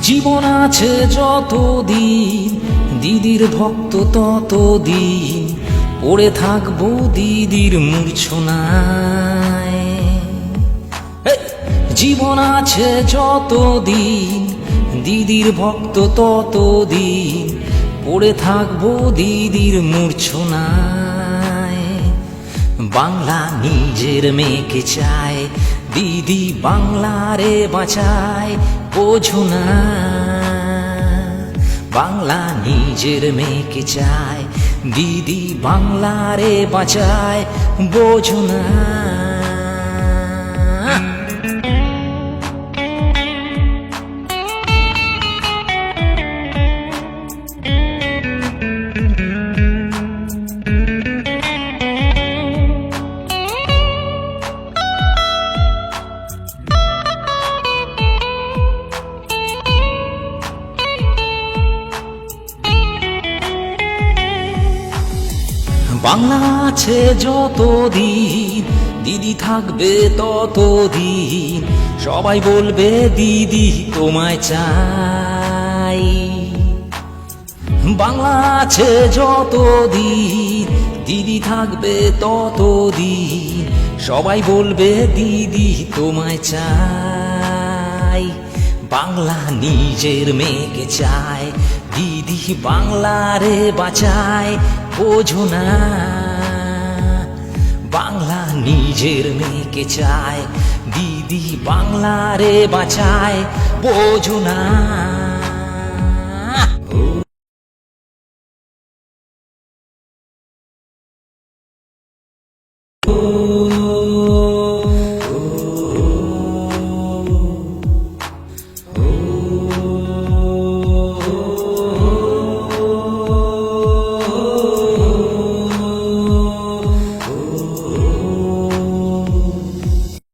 জীবন আছে যতদিন, দিদির ভক্ত ততদিন পড়ে থাকবো দিদির মূর্ছনায়। জীবন আছে যতদিন, দিদির ভক্ত ততদিন পড়ে থাকবো দিদির মূর্ছনায়। বাংলা নিজের মেয়েকে চায়, দিদি বাংলারে বাঁচায়, বোঝো না। বাংলা নিজের মেয়েকে চায়, দিদি বাংলারে বাঁচায়, বোঝো না। বাংলা আছে যতদিন, দিদি থাকবে ততদিন সবাই বলবে দিদি তোমায় চাই। বাংলা আছে যতদিন, দিদি থাকবে ততদিন সবাই বলবে দিদি তোমায় চাই। বাংলা নিজের মেয়েকে চায়, দিদি বাংলারে বাঁচায়, বোঝো না। বাংলা নিজের মেয়েকে চায়, দিদি বাংলারে বাঁচায়, বোঝো না।